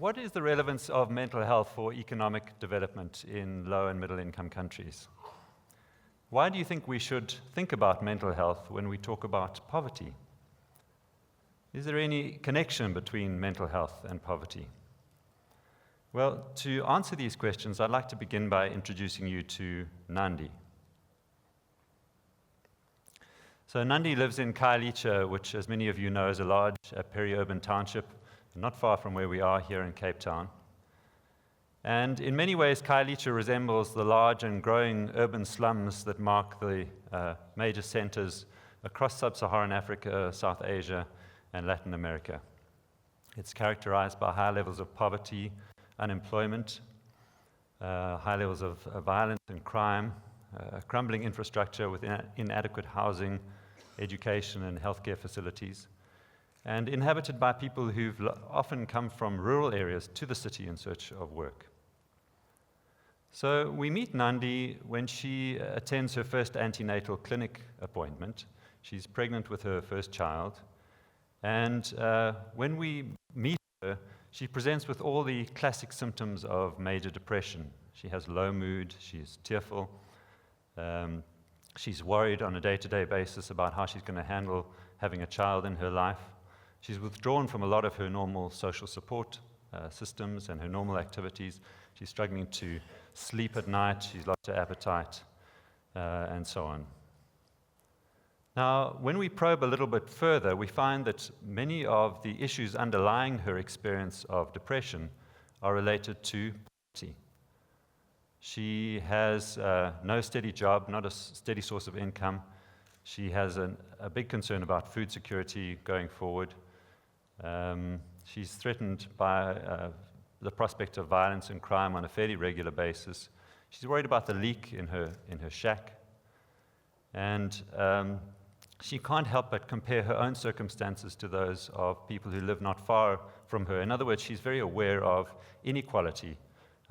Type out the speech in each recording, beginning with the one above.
what is the relevance of mental health for economic development in low and middle income countries? Why do you think we should think about mental health when we talk about poverty? Is there any connection between mental health and poverty? Well, to answer these questions, I'd like to begin by introducing you to Nandi. So Nandi lives in Khayelitsha, which, as many of you know, is a large peri-urban township, not far from where we are here in Cape Town. And in many ways, Khayelitsha resembles the large and growing urban slums that mark the major centers across sub-Saharan Africa, South Asia, and Latin America. It's characterized by high levels of poverty, unemployment, high levels of violence and crime, crumbling infrastructure with inadequate housing, education, and healthcare facilities, and inhabited by people who've often come from rural areas to the city in search of work. So we meet Nandi when she attends her first antenatal clinic appointment. She's pregnant with her first child. And when we meet her, she presents with all the classic symptoms of major depression. She has low mood, she's tearful, she's worried on a day-to-day basis about how she's going to handle having a child in her life. She's withdrawn from a lot of her normal social support systems and her normal activities. She's struggling to sleep at night, she's lost her appetite, and so on. Now, when we probe a little bit further, we find that many of the issues underlying her experience of depression are related to poverty. She has no steady job, not a steady source of income. She has a big concern about food security going forward. She's threatened by the prospect of violence and crime on a fairly regular basis. She's worried about the leak in her shack. And she can't help but compare her own circumstances to those of people who live not far from her. In other words, she's very aware of inequality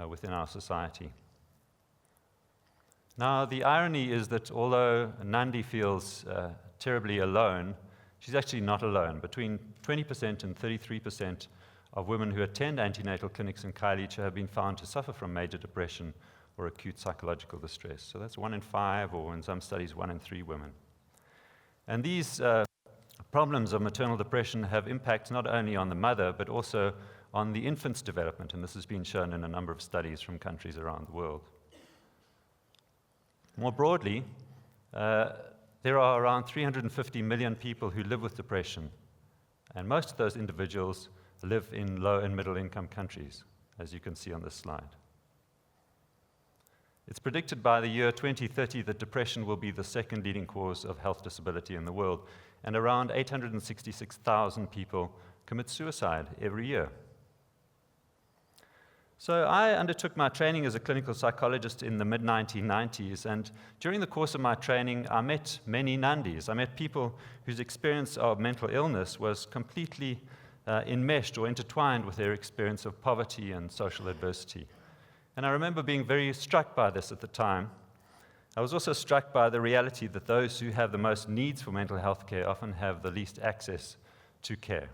within our society. Now, the irony is that although Nandi feels terribly alone, she's actually not alone. Between 20% and 33% of women who attend antenatal clinics in Khayelitsha have been found to suffer from major depression or acute psychological distress. So that's 1 in 5, or in some studies, 1 in 3 women. And these problems of maternal depression have impacts not only on the mother, but also on the infant's development, and this has been shown in a number of studies from countries around the world. More broadly, there are around 350 million people who live with depression, and most of those individuals live in low and middle income countries, as you can see on this slide. It's predicted by the year 2030 that depression will be the second leading cause of health disability in the world, and around 866,000 people commit suicide every year. So I undertook my training as a clinical psychologist in the mid-1990s, and during the course of my training, I met many Nandis. I met people whose experience of mental illness was completely enmeshed or intertwined with their experience of poverty and social adversity. And I remember being very struck by this at the time. I was also struck by the reality that those who have the most needs for mental health care often have the least access to care.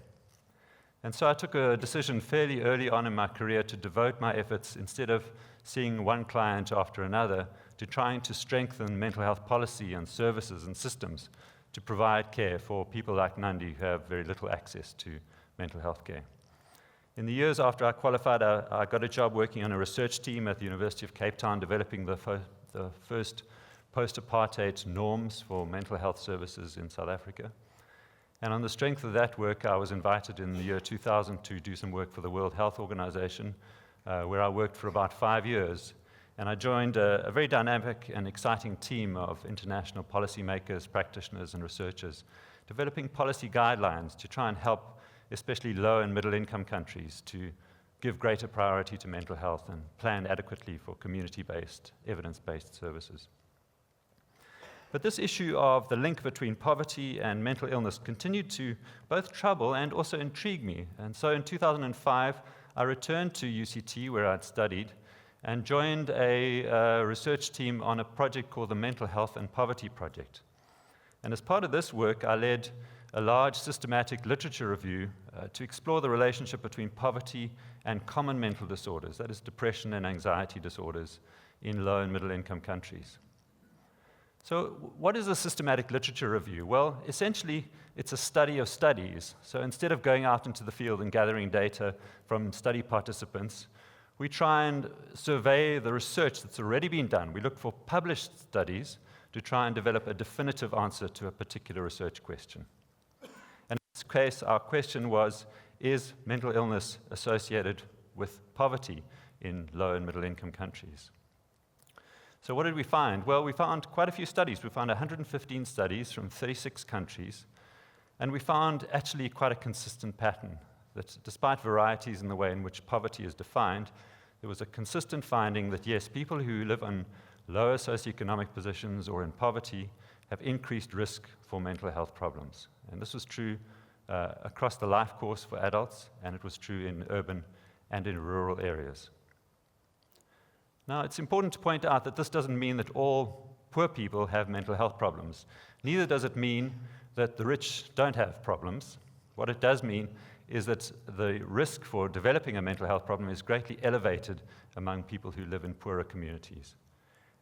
And so I took a decision fairly early on in my career to devote my efforts, instead of seeing one client after another, to trying to strengthen mental health policy and services and systems to provide care for people like Nandi who have very little access to mental health care. In the years after I qualified, I got a job working on a research team at the University of Cape Town, developing the first post-apartheid norms for mental health services in South Africa. And on the strength of that work, I was invited in the year 2000 to do some work for the World Health Organization, where I worked for about 5 years. And I joined a very dynamic and exciting team of international policymakers, practitioners, and researchers, developing policy guidelines to try and help especially low and middle income countries to give greater priority to mental health and plan adequately for community-based, evidence-based services. But this issue of the link between poverty and mental illness continued to both trouble and also intrigue me. And so in 2005, I returned to UCT, where I'd studied, and joined a research team on a project called the Mental Health and Poverty Project. And as part of this work, I led a large systematic literature review to explore the relationship between poverty and common mental disorders, that is, depression and anxiety disorders, in low and middle income countries. So what is a systematic literature review? Well, essentially, it's a study of studies. So instead of going out into the field and gathering data from study participants, we try and survey the research that's already been done. We look for published studies to try and develop a definitive answer to a particular research question. And in this case, our question was, is mental illness associated with poverty in low and middle income countries? So what did we find? Well, we found quite a few studies. We found 115 studies from 36 countries, and we found actually quite a consistent pattern, that despite varieties in the way in which poverty is defined, there was a consistent finding that, yes, people who live on lower socioeconomic positions or in poverty have increased risk for mental health problems. And this was true across the life course for adults, and it was true in urban and in rural areas. Now, it's important to point out that this doesn't mean that all poor people have mental health problems. Neither does it mean that the rich don't have problems. What it does mean is that the risk for developing a mental health problem is greatly elevated among people who live in poorer communities,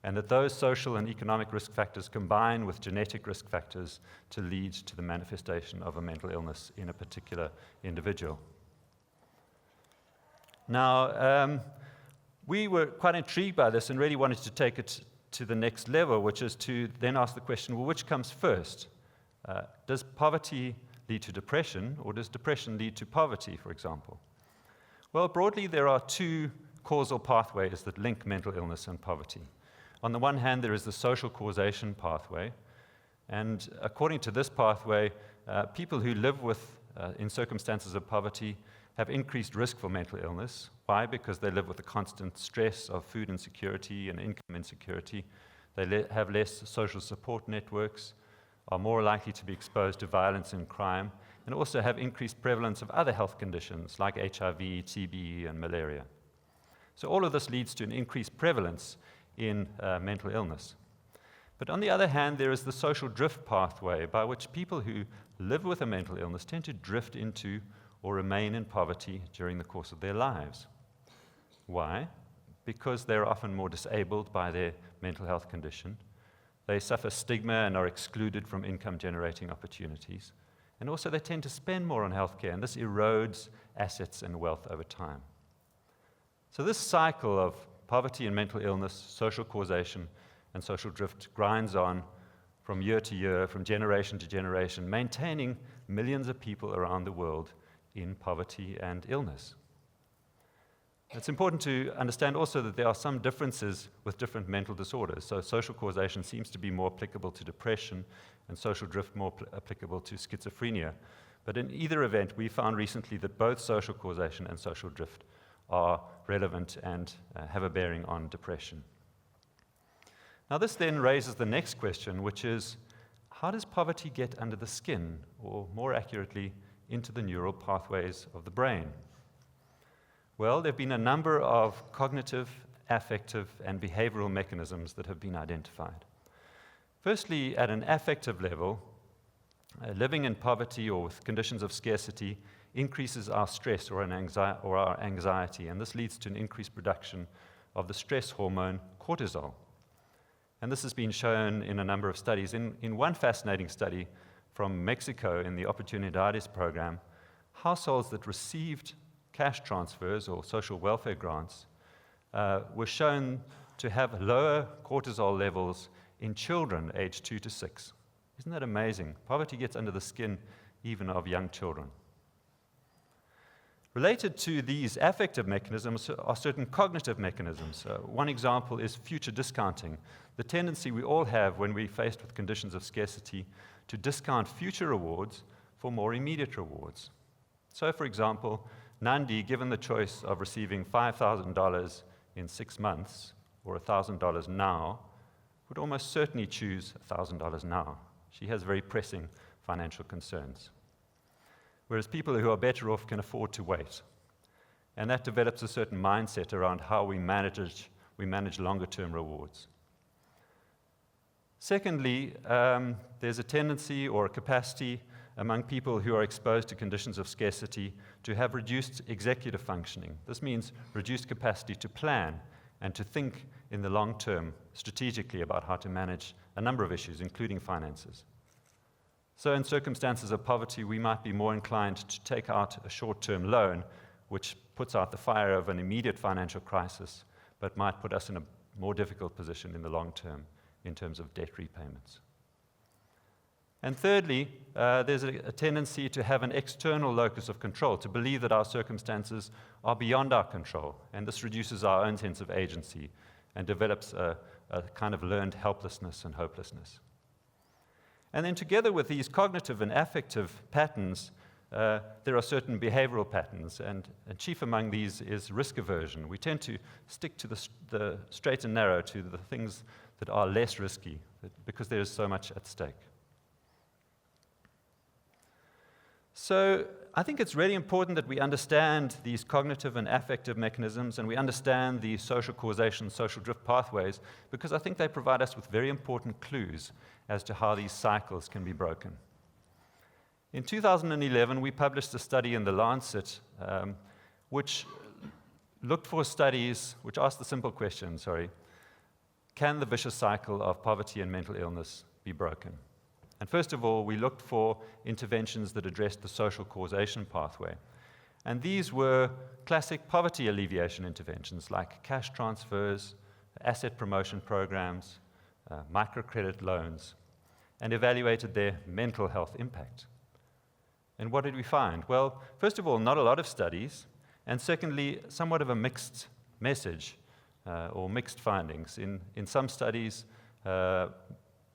and that those social and economic risk factors combine with genetic risk factors to lead to the manifestation of a mental illness in a particular individual. Now, we were quite intrigued by this and really wanted to take it to the next level, which is to then ask the question, well, which comes first? Does poverty lead to depression, or does depression lead to poverty, for example? Well, broadly, there are two causal pathways that link mental illness and poverty. On the one hand, there is the social causation pathway, and according to this pathway, people who live in circumstances of poverty have increased risk for mental illness. Why? Because they live with the constant stress of food insecurity and income insecurity. They have less social support networks, are more likely to be exposed to violence and crime, and also have increased prevalence of other health conditions like HIV, TB, and malaria. So all of this leads to an increased prevalence in mental illness. But on the other hand, there is the social drift pathway by which people who live with a mental illness tend to drift into or remain in poverty during the course of their lives. Why? Because they're often more disabled by their mental health condition. They suffer stigma and are excluded from income-generating opportunities. And also they tend to spend more on healthcare, and this erodes assets and wealth over time. So this cycle of poverty and mental illness, social causation, and social drift grinds on from year to year, from generation to generation, maintaining millions of people around the world in poverty and illness. It's important to understand also that there are some differences with different mental disorders. So social causation seems to be more applicable to depression, and social drift more applicable to schizophrenia. But in either event, we found recently that both social causation and social drift are relevant and have a bearing on depression. Now this then raises the next question, which is, how does poverty get under the skin, or more accurately, into the neural pathways of the brain? Well, there have been a number of cognitive, affective, and behavioral mechanisms that have been identified. Firstly, at an affective level, living in poverty or with conditions of scarcity increases our stress or our anxiety, and this leads to an increased production of the stress hormone cortisol. And this has been shown in a number of studies. In one fascinating study from Mexico in the Oportunidades program, households that received cash transfers or social welfare grants were shown to have lower cortisol levels in children aged 2 to 6. Isn't that amazing? Poverty gets under the skin even of young children. Related to these affective mechanisms are certain cognitive mechanisms. One example is future discounting, the tendency we all have when we're faced with conditions of scarcity to discount future rewards for more immediate rewards. So, for example, Nandi, given the choice of receiving $5,000 in 6 months or $1,000 now, would almost certainly choose $1,000 now. She has very pressing financial concerns. Whereas people who are better off can afford to wait. And that develops a certain mindset around how we manage longer-term rewards. Secondly, there's a tendency or a capacity among people who are exposed to conditions of scarcity to have reduced executive functioning. This means reduced capacity to plan and to think in the long term strategically about how to manage a number of issues, including finances. So in circumstances of poverty, we might be more inclined to take out a short-term loan, which puts out the fire of an immediate financial crisis, but might put us in a more difficult position in the long term in terms of debt repayments. And thirdly, there's a tendency to have an external locus of control, to believe that our circumstances are beyond our control, and this reduces our own sense of agency and develops a kind of learned helplessness and hopelessness. And then together with these cognitive and affective patterns, there are certain behavioral patterns, and chief among these is risk aversion. We tend to stick to the straight and narrow, to the things that are less risky, because there is so much at stake. So I think it's really important that we understand these cognitive and affective mechanisms, and we understand the social causation, social drift pathways, because I think they provide us with very important clues as to how these cycles can be broken. In 2011, we published a study in The Lancet, which looked for studies which asked the simple question, can the vicious cycle of poverty and mental illness be broken? And first of all, we looked for interventions that addressed the social causation pathway. And these were classic poverty alleviation interventions like cash transfers, asset promotion programs, microcredit loans, and evaluated their mental health impact. And what did we find? Well, first of all, not a lot of studies, and secondly, somewhat of a mixed message or mixed findings. In some studies,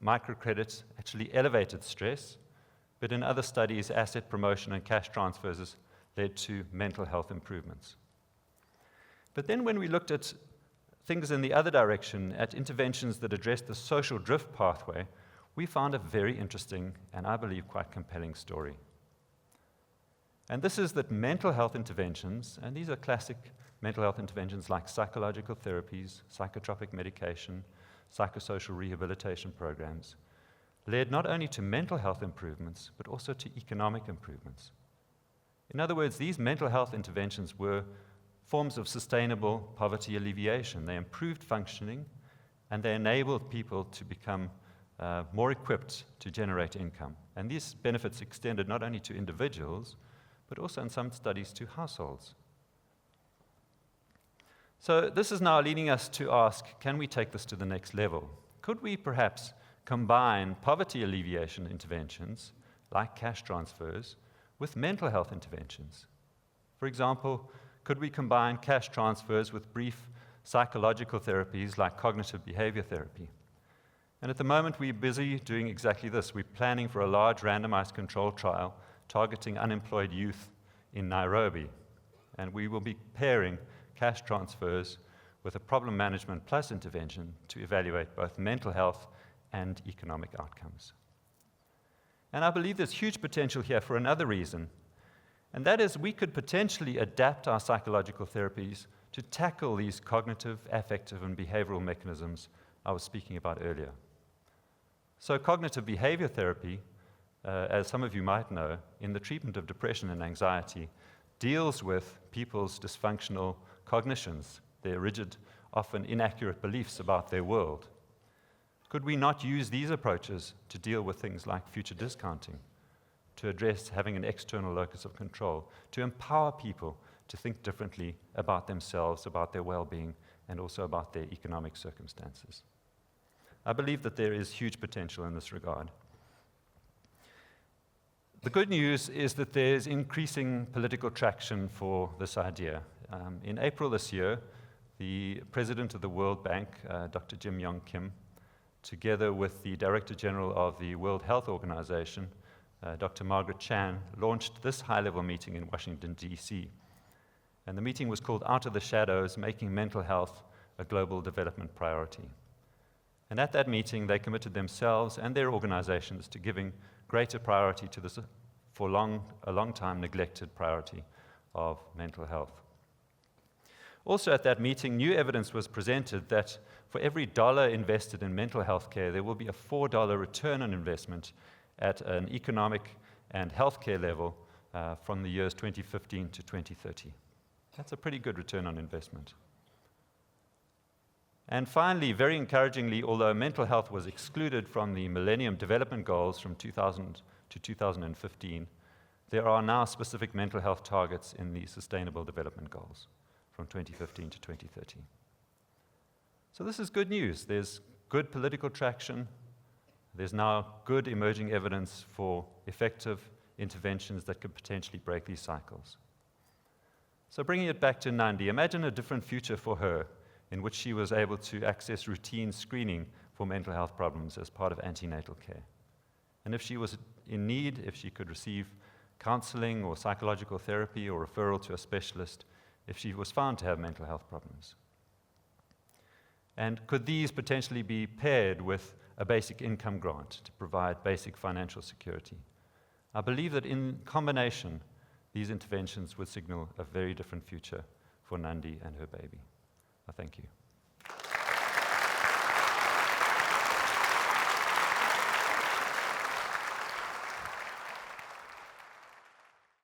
microcredit actually elevated stress, but in other studies, asset promotion and cash transfers led to mental health improvements. But then when we looked at things in the other direction, at interventions that addressed the social drift pathway, we found a very interesting and I believe quite compelling story. And this is that mental health interventions, and these are classic mental health interventions like psychological therapies, psychotropic medication, psychosocial rehabilitation programs, led not only to mental health improvements, but also to economic improvements. In other words, these mental health interventions were forms of sustainable poverty alleviation. They improved functioning, and they enabled people to become more equipped to generate income. And these benefits extended not only to individuals, but also in some studies to households. So this is now leading us to ask, can we take this to the next level? Could we perhaps combine poverty alleviation interventions, like cash transfers, with mental health interventions? For example, could we combine cash transfers with brief psychological therapies like cognitive behavior therapy? And at the moment, we're busy doing exactly this. We're planning for a large randomized controlled trial targeting unemployed youth in Nairobi. And we will be pairing cash transfers with a problem management plus intervention to evaluate both mental health and economic outcomes. And I believe there's huge potential here for another reason, and that is we could potentially adapt our psychological therapies to tackle these cognitive, affective, and behavioral mechanisms I was speaking about earlier. So cognitive behavior therapy, as some of you might know, in the treatment of depression and anxiety, deals with people's dysfunctional cognitions, their rigid, often inaccurate beliefs about their world. Could we not use these approaches to deal with things like future discounting, to address having an external locus of control, to empower people to think differently about themselves, about their well-being, and also about their economic circumstances? I believe that there is huge potential in this regard. The good news is that there's increasing political traction for this idea. In April this year, the president of the World Bank, Dr. Jim Yong Kim, together with the Director General of the World Health Organization, Dr. Margaret Chan, launched this high-level meeting in Washington, D.C. And the meeting was called Out of the Shadows, Making Mental Health a Global Development Priority. And at that meeting, they committed themselves and their organizations to giving greater priority to this for a long time neglected priority of mental health. Also at that meeting, new evidence was presented that for every dollar invested in mental health care, there will be a $4 return on investment at an economic and healthcare level from the years 2015 to 2030. That's a pretty good return on investment. And finally, very encouragingly, although mental health was excluded from the Millennium Development Goals from 2000 to 2015, there are now specific mental health targets in the Sustainable Development Goals from 2015 to 2030. So this is good news. There's good political traction. There's now good emerging evidence for effective interventions that could potentially break these cycles. So bringing it back to Nandi, imagine a different future for her in which she was able to access routine screening for mental health problems as part of antenatal care. And if she was in need, if she could receive counseling or psychological therapy or referral to a specialist, if she was found to have mental health problems. And could these potentially be paired with a basic income grant to provide basic financial security? I believe that in combination, these interventions would signal a very different future for Nandi and her baby. Thank you.